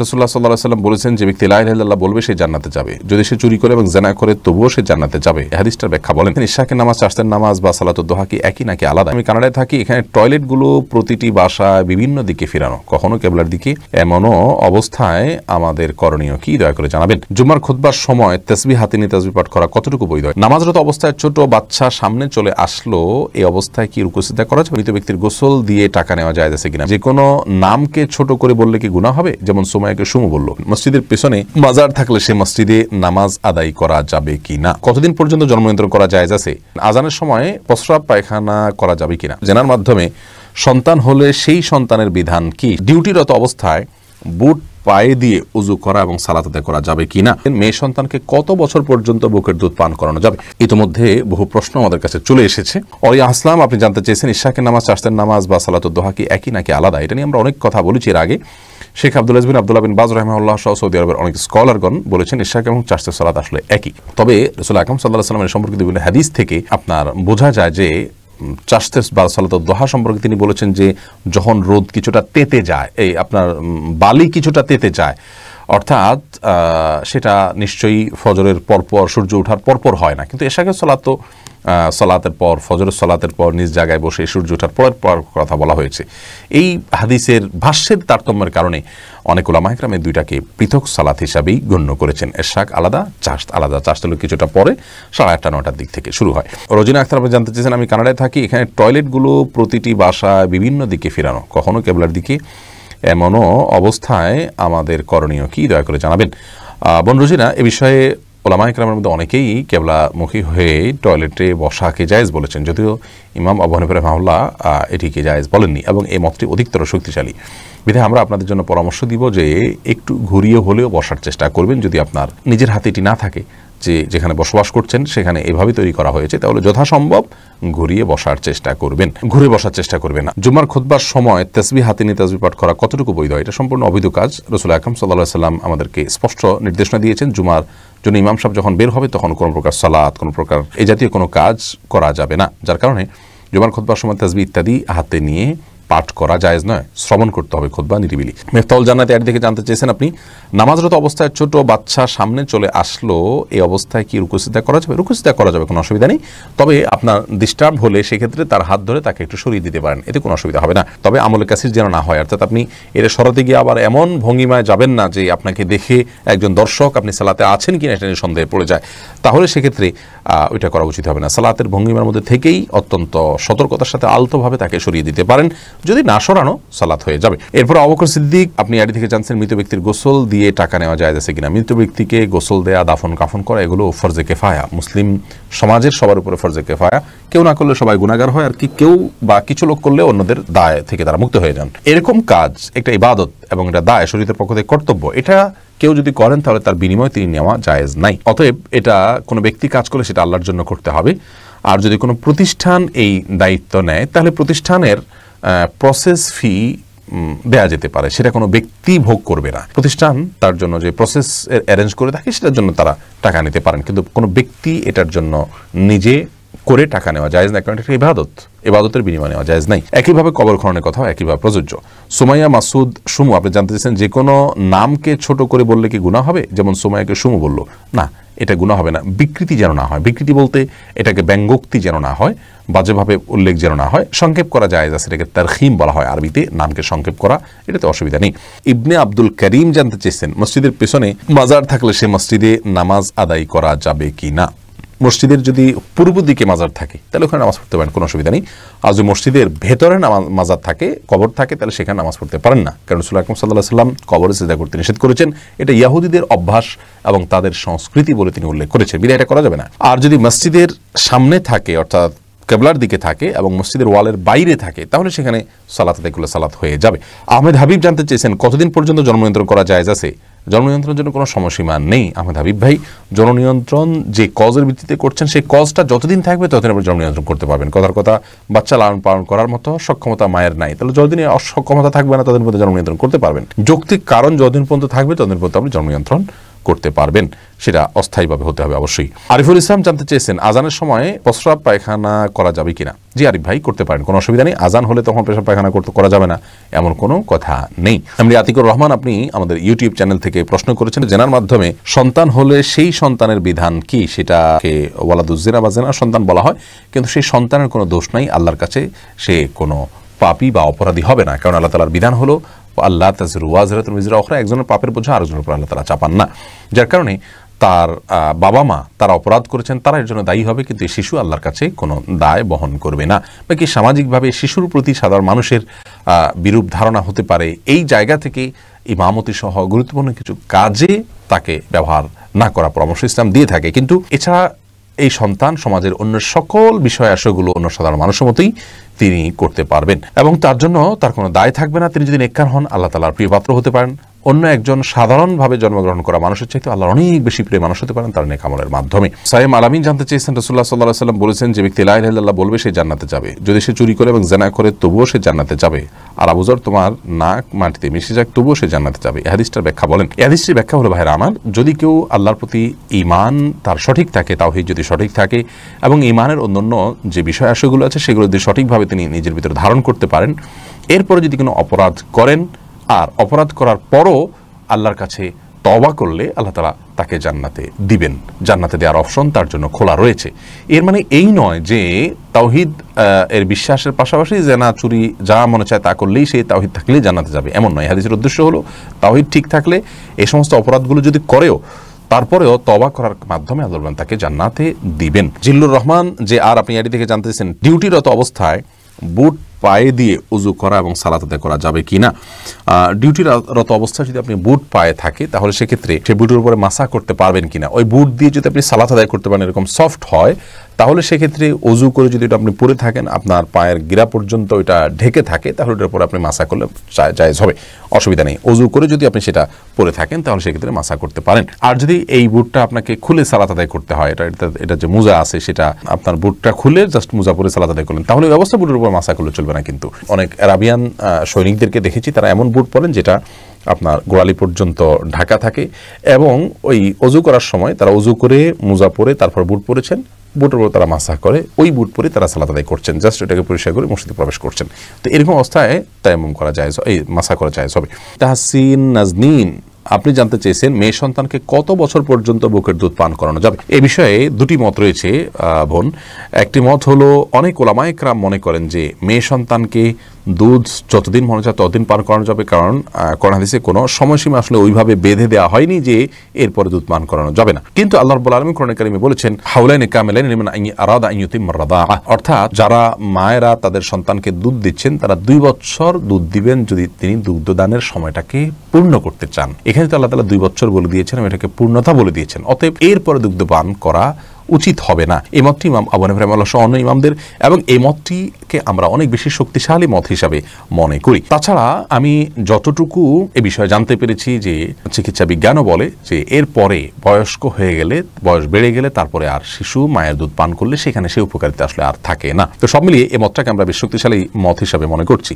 রাসূলুল্লাহ সাল্লাল্লাহু আলাইহি ওয়াসাল্লাম বলেছেন, যে ব্যক্তি লা ইলাহা ইল্লাল্লাহ বলবে সে জান্নাতে যাবে, যদি সে চুরি করে এবং জিনা করে তবুও সে জান্নাতে যাবে। এই হাদিসটার ব্যাখ্যা বলেন, ইশাকের নামাজ, চাশতের নামাজ বা সালাতুদ দুহা কি একই নাকি আলাদা? আমি কানাডায় থাকি, এখানে টয়লেটগুলো প্রতিটি বাসায় বিভিন্ন দিকে ফেরানো, কখনো কেবলার দিকে। এমনও অবস্থায় আমাদের করণীয় কি, দয়া করে জানাবেন। জুমার খুতবার সময় তাসবিহ হাতে নিয়ে তাসবিহ পাঠ করা কতটুকু বৈধ? নামাজরত অবস্থায় ছোট বাচ্চা সামনে চলে আসলো, এই অবস্থায় কি রুকু সিজদা করা যাবে? মৃত ব্যক্তির গোসল দিয়ে টাকা নেওয়া যায় আছে কিনা? যে কোনো নামকে ছোট করে বললে কি গুনাহ হবে? যেমন সুমাইয়াকে সুমু বলল। মসজিদের পেছনে মাজার থাকলে সে মসজিদে নামাজ আদায় করা যাবে কিনা? কতদিন পর্যন্ত জন্ম নিয়ন্ত্রণ করা যায় আছে? আজানের সময় প্রস্রাব পায়খানা করা যাবে কিনা? জেনার মাধ্যমে সন্তান হলে সেই সন্তানের বিধান কি? ডিউটিরত অবস্থায় বুট পায়ে দিয়ে উজু করা এবং সালাত আদায় করা যাবে কিনা? মেয়ে সন্তানকে কত বছর পর্যন্ত বুকের দুধ পান করানো যাবে? ইতিমধ্যে বহু প্রশ্ন আমাদের কাছে চলে এসেছে। অরিয়া আসলাম, আপনি জানতে চেয়েছেন ইশাকের নামাজ, চাশতের নামাজ বা সালাতুদ দুহা কি একই নাকি আলাদা? এটা নিয়ে আমরা অনেক কথা বলেছি এর আগে। শেখ আব্দুল্লাহ বিন বাজ রাহিমাহুল্লাহ সহ সৌদি আরবের অনেক স্কলারগণ বলেছেন ইশাক এবং চাশতের সালাত আসলে একই। তবে রাসূল আকরাম সাল্লাল্লাহু আলাইহি ওয়াসাল্লামের সম্পর্কিত বিভিন্ন হাদিস থেকে আপনার বোঝা যায় যে চাশতের বা সালাতুদ দুহা সম্পর্কে তিনি বলেছেন যে যখন রোদ কিছুটা তেতে যায়, এই আপনার বালি কিছুটা তেতে যায়, অর্থাৎ সেটা নিশ্চয়ই ফজরের পরপর, সূর্য ওঠার পরপর হয় না। কিন্তু এশাকের সালাত তো সালাতের পর, ফজরের সালাতের পর নিজ জায়গায় বসে সূর্য ওঠার পর কথা বলা হয়েছে। এই হাদিসের ভাষ্যের তারতম্যের কারণে অনেক উলামা ইকরাম এই দুইটাকে পৃথক সালাত হিসাবেই গণ্য করেছেন। এশাক আলাদা, চাশত আলাদা। চাশত হলো কিছুটা পরে 8:30 9টার দিক থেকে শুরু হয়। রোজিনা আক্তার, আপনি জানতে চেয়েছেন, আমি কানাডায় থাকি, এখানে টয়লেটগুলো প্রতিটি বাসায় বিভিন্ন দিকে ফেরানো, কখনো কেবলার দিকে। এমনও অবস্থায় আমাদের করণীয় কি, দয়া করে জানাবেন। বোন রোজিনা, এ বিষয়ে ওলামা ইকরামের মধ্যে অনেকেই কেবলামুখী হয়ে টয়লেটে বসাকে জায়েজ বলেছেন, যদিও ইমাম আবু হানিফা রাহিমাহুল্লাহ এটিকে জায়েজ বলেননি এবং এই মতটি অধিকতর শক্তিশালী। বিধায় আমরা আপনাদের জন্য পরামর্শ দিব যে একটু ঘুরিয়ে হলেও বসার চেষ্টা করবেন। যদি আপনার নিজের হাতে এটি না থাকে, যে যেখানে বসবাস করছেন সেখানে এভাবে তৈরি করা হয়েছে, তাহলে যথাসম্ভব ঘুরিয়ে বসার চেষ্টা করবেন, ঘুরে বসার চেষ্টা করবেন না। জুমার খুতবার সময় তাসবিহ হাতে নিয়ে তাসবিহ পাঠ করা কতটুকু বৈধ? এটা সম্পূর্ণ অবৈধ কাজ। রাসূল আকরাম সাল্লাল্লাহু আলাইহি ওয়াসাল্লাম আমাদেরকে স্পষ্ট নির্দেশনা দিয়েছেন, জুমার জন্য ইমাম সাহেব যখন বের হবে তখন কোনো প্রকার সালাত, কোনো প্রকার এই জাতীয় কোনো কাজ করা যাবে না। যার কারণে জুমার খুতবার সময় তাসবিহ ইত্যাদি হাতে নিয়ে পাঠ করা জায়েজ নয়, শ্রবণ করতে হবে খুতবা নিরিবিলি। মেফতাহুল জান্নাত এর দিকে জানতে চেয়েছেন আপনি, নামাজরত অবস্থায় ছোট বাচ্চা সামনে চলে আসলো, এই অবস্থায় কি রুকু সিজদা করা যাবে? রুকু সিজদা করা যাবে, কোনো অসুবিধা নেই। তবে আপনার ডিস্টার্ব হলে সেক্ষেত্রে তার হাত ধরে তাকে একটু সরিয়ে দিতে পারেন, এতে কোনো অসুবিধা হবে না। তবে আমলে কাসির যেন না হয়, অর্থাৎ আপনি এর সরাতে গিয়ে আবার এমন ভঙ্গিমায় যাবেন না যে আপনাকে দেখে একজন দর্শক আপনি সালাতে আছেন কিনা এটা নিয়ে সন্দেহে পড়ে যায়, তাহলে সেক্ষেত্রে ওইটা করা উচিত হবে না। সালাতের ভঙ্গিমার মধ্যে থেকেই অত্যন্ত সতর্কতার সাথে আলতোভাবে তাকে সরিয়ে দিতে পারেন, যদি না সরানো সালাত হয়ে যাবে। এরপর আবু বকর সিদ্দিক, আপনি এটি থেকে জানছেন মৃত ব্যক্তির গোসল দিয়ে টাকা নেওয়া যায় আছে কিনা? মৃত ব্যক্তিকে গোসল দেয়া, দাফন কাফন করা এগুলো ফরজে কেফায়া, মুসলিম সমাজের সবার উপরে ফরজে কেফায়া। কেউ না করলে সবাই গুনাহগার হয়, আর কি কেউ বা কিছু লোক করলে অন্যদের দায় থেকে তারা মুক্ত হয়ে যান। এরকম কাজ একটা ইবাদত এবং এটা দায়, শরীয়তের পক্ষ থেকে কর্তব্য, এটা কেউ যদি করেন তাহলে তার বিনিময়ে তিনি নেওয়া জায়েজ নাই। অতএব এটা কোনো ব্যক্তি কাজ করলে সেটা আল্লাহর জন্য করতে হবে। আর যদি কোনো প্রতিষ্ঠান এই দায়িত্ব নেয় তাহলে প্রতিষ্ঠানের প্রসেস ফি দেয়া যেতে পারে, সেটা কোনো ব্যক্তি ভোগ করবে না। প্রতিষ্ঠান তার জন্য যে প্রসেস অ্যারেঞ্জ করে থাকে সেটার জন্য তারা টাকা নিতে পারেন, কিন্তু কোনো ব্যক্তি এটার জন্য নিজে করে টাকা নেওয়া জায়েজ না, কারণ এটা ইবাদত, ইবাদতের বিনিময়ে নেওয়া জায়েজ নাই। একইভাবে কবর খননের কথাও একইভাবে প্রযোজ্য। সুমাইয়া মাসুদ সুমু, আপনি জানতে চাইছেন যে কোনো নামকে ছোট করে বললে কি গুনাহ হবে? যেমন সুমাইয়াকে সুমু বলল, না, এটা গুনাহ হবে না। বিকৃতি যেন না হয়, বিকৃতি বলতে এটাকে ব্যঙ্গোক্তি যেন না হয়, বাজেভাবে উল্লেখ যেন না হয়। সংক্ষেপ করা জায়েজ আছে, এটাকে তারখিম বলা হয় আরবিতে, নামকে সংক্ষেপ করা, এটাতে অসুবিধা নেই। ইবনে আব্দুল করিম জানতে চেয়েছেন মসজিদের পেছনে মাজার থাকলে সে মসজিদে নামাজ আদায় করা যাবে কি না? মসজিদের যদি পূর্ব দিকে মাজার থাকে তাহলে ওখানে নামাজ পড়তে পারেন, কোনো অসুবিধা নেই। আর যদি মসজিদের ভেতরে মাজার থাকে, কবর থাকে, তাহলে সেখানে নামাজ পড়তে পারেন না, কারণ রাসূল আকরাম সাল্লাল্লাহু আলাইহি ওয়াসাল্লাম কবরে সিজদা করতে নিষেধ করেছেন। এটা ইহুদিদের অভ্যাস এবং তাদের সংস্কৃতি বলে তিনি উল্লেখ করেছেন, বিধায় এটা করা যাবে না। আর যদি মসজিদের সামনে থাকে, অর্থাৎ কেবলার দিকে থাকে এবং মসজিদের ওয়ালের বাইরে থাকে, তাহলে সেখানে সালাত আদায় করলে সালাত হয়ে যাবে। আহমেদ হাবিব জানতে চেয়েছেন কতদিন পর্যন্ত জন্ম নিয়ন্ত্রণ করা জায়েজ আছে? জন্ম নিয়ন্ত্রণের জন্য কোনো সময়সীমা নেই আহমেদ হাবিব ভাই। জন্ম নিয়ন্ত্রণ যে কজের ভিত্তিতে করছেন সেই কজটা যতদিন থাকবে ততদিন আপনি জন্ম নিয়ন্ত্রণ করতে পারবেন। কথার কথা, বাচ্চা লালন পালন করার মতো সক্ষমতা মায়ের নাই, তাহলে যতদিন অসক্ষমতা থাকবে না ততদিন পর্যন্ত জন্ম নিয়ন্ত্রণ করতে পারবেন। যৌক্তিক কারণ যতদিন পর্যন্ত থাকবে ততদিন পর্যন্ত আপনি জন্ম নিয়ন্ত্রণ করতে পারবেন, সেটা অস্থায়ীভাবে হতে হবে অবশ্যই। আরিফুল ইসলাম জানতে চেয়েছেন আজানের সময় প্রস্রাব পায়খানা করা যাবে কিনা। জি আরিফ ভাই, করতে পারেন, কোনো অসুবিধা নেই। আজান হলে তখন পেশাব পায়খানা করা যাবে না এমন কোনো কথা নেই। এমনি আতিকুর রহমান আপনি আমাদের ইউটিউব চ্যানেল থেকে প্রশ্ন করেছেন, জেনার মাধ্যমে সন্তান হলে সেই সন্তানের বিধান কি, সেটাকে ওয়ালাদুজ্জিনা বা জেনার সন্তান বলা হয়, কিন্তু সেই সন্তানের কোনো দোষ নাই, আল্লাহর কাছে সে কোনো পাপী বা অপরাধী হবে না, কারণ আল্লাহ তাআলার বিধান হলো আল্লাহ তাযিরু ওয়াজিরাতুন বিজরা উখরা, একজনের পাপের বোঝা আরেকজনের উপর আল্লাহ তাআলা চাপান না। যার কারণে তার বাবা মা তারা অপরাধ করেছেন, তারা এর জন্য দায়ী হবে, কিন্তু শিশু আল্লাহর কাছে কোনো দায় বহন করবে না। বাকি সামাজিকভাবে শিশুর প্রতি সাধারণ মানুষের বিরূপ ধারণা হতে পারে, এই জায়গা থেকে ইমামতি সহ গুরুত্বপূর্ণ কিছু কাজে তাকে ব্যবহার না করার পরামর্শ ইসলাম দিয়ে থাকে। কিন্তু এছাড়া এই সন্তান সমাজের অন্য সকল বিষয় আশয়গুলো অন্য সাধারণ মানুষের মতোই তিনি করতে পারবেন এবং তার জন্য তার কোনো দায় থাকবে না। তিনি যদি নেককার হন, আল্লাহ তাআলার প্রিয় পাত্র হতে পারেন, অন্য একজন সাধারণভাবে জন্মগ্রহণ করা মানুষের চাইতে আল্লাহর অনেক বেশি প্রিয় মানুষ হতে পারেন তার নেক আমলের মাধ্যমে। সাইম আলামিন জানতে চেয়েছেন, রাসূলুল্লাহ সাল্লাল্লাহু আলাইহি ওয়াসাল্লাম বলেছেন, যে ব্যক্তি লা ইলাহা ইল্লাল্লাহ বলবে সে জান্নাতে যাবে, যদি সে চুরি করে এবং জিনা করে তবুও সে জান্নাতে যাবে। আর আবু যর, তোমার নাক মাটিতে মিশে যাক তবুও সে জান্নাতে যাবে। এই হাদিসটার ব্যাখ্যা বলেন। এই হাদিসটির ব্যাখ্যা হলো, ভাইরা আমার, যদি কেউ আল্লাহর প্রতি ঈমান তার সঠিক থাকে, তাওহীদ যদি সঠিক থাকে এবং ঈমানের অন্যান্য যে বিষয় আশয়গুলো আছে সেগুলো যদি সঠিকভাবে তিনি নিজের ভিতরে ধারণ করতে পারেন, এরপরে যদি কোনো অপরাধ করেন আর অপরাধ করার পরও আল্লাহর কাছে তওবা করলে আল্লাহ তাআলা তাকে জান্নাতে দিবেন। জান্নাতে দেওয়ার অপশন তার জন্য খোলা রয়েছে। এর মানে এই নয় যে তাওহীদ এর বিশ্বাসের পাশাপাশি জেনা চুরি যা মনে চায় তা করলেই সে তাওহীদ থাকলেই জান্নাতে যাবে, এমন নয়। হাদিসের উদ্দেশ্য হলো তাওহীদ ঠিক থাকলে এই সমস্ত অপরাধগুলো যদি করেও তারপরেও তওবা করার মাধ্যমে আল্লাহ তাকে জান্নাতে দিবেন। জিল্লুর রহমান যে আর আপনি এটি থেকে জানতেছেন, ডিউটিরত অবস্থায় বুট পায়ে দিয়ে উজু করা এবং সালাত আদায় করা যাবে কিনা। ডিউটিরত অবস্থায় যদি আপনি বুট পায়ে থাকে তাহলে সেক্ষেত্রে সে বুটের উপরে মাসা করতে পারবেন কিনা। ওই বুট দিয়ে যদি আপনি সালাত আদায় করতে পারেন, এরকম সফট হয়, তাহলে সেক্ষেত্রে উজু করে যদি এটা আপনি পরে থাকেন, আপনার পায়ের গিরা পর্যন্ত ওইটা ঢেকে থাকে, তাহলে ওটার উপরে আপনি মাসা করলে জায়েজ হবে, অসুবিধা নেই। উজু করে যদি আপনি সেটা পরে থাকেন তাহলে সেক্ষেত্রে মাসা করতে পারেন। আর যদি এই বুটটা আপনাকে খুলে সালাত আদায় করতে হয়, এটা যে মোজা আছে সেটা আপনার বুটটা খুলে জাস্ট মোজা পরে সালাত আদায় করলেন, তাহলে ওই অবস্থা বুটের উপর মাসা করলে চলবে না। কিন্তু অনেক আরাবিয়ান সৈনিকদেরকে দেখেছি তারা এমন বুট পরেন যেটা আপনার গোড়ালি পর্যন্ত ঢাকা থাকে এবং ওই অজু করার সময় তারা অজু করে মোজা পরে তারপর বুট পরেছেন, বুটের উপর তারা মাসা করে ওই বুট পরে তারা সালাত আদায় করছেন, জাস্ট এটাকে পরিষ্কার করে মসজিদে প্রবেশ করছেন। তো এরকম অবস্থায় তায়াম্মুম করা যায়, এই মাসা করা যায় হবে। তাহসিন নাজনীন আপনি জানতে চেয়েছেন, মেয়ে সন্তানকে কত বছর পর্যন্ত বুকের দুধ পান করানো যাবে। এ বিষয়ে দুটি মত রয়েছে বোন। একটি মত হলো, অনেক ওলামায়ে কেরাম মনে করেন যে মেয়ে সন্তানকে দুধ যতদিন মনে চায় ততদিন পান করানো যাবে, কারণ কোরআন হাদিসে কোনো সময়সীমা আসলে ওইভাবে বেঁধে দেওয়া হয়নি যে এরপরে দুধ পান করানো যাবে না। কিন্তু আল্লাহ রাব্বুল আলামিন কোরআনে কারিমে বলেছেন, হাওলাইনে কামিলাইন লিমান আরাদা আন ইউতিম্মা রাদাআ, অর্থাৎ যারা মায়েরা তাদের সন্তানকে দুধ দিচ্ছেন তারা 2 বছর দুধ দিবেন যদি তিনি দুগ্ধদানের সময়টাকে পূর্ণ করতে চান। এখানে তো আল্লাহ তাআলা 2 বছর বলে দিয়েছেন, এটাকে পূর্ণতা বলে দিয়েছেন, অতএব এরপরে দুগ্ধপান করা উচিত হবে না। এই মতটি ইমাম আবু হানিফা রাহিমাহুল্লাহ সহ অন্য ইমামদের, এবং এই মতটিকে আমরা অনেক বেশি শক্তিশালী মত হিসাবে মনে করি। তাছাড়া আমি যতটুকু এ বিষয়ে জানতে পেরেছি যে চিকিৎসা বিজ্ঞানও বলে যে এরপরে বয়স্ক হয়ে গেলে, বয়স বেড়ে গেলে তারপরে আর শিশু মায়ের দুধ পান করলে সেখানে সে উপকারিতা আসলে আর থাকে না। তো সব মিলিয়ে এই মতটাকে আমরা বেশ শক্তিশালী মত হিসাবে মনে করছি।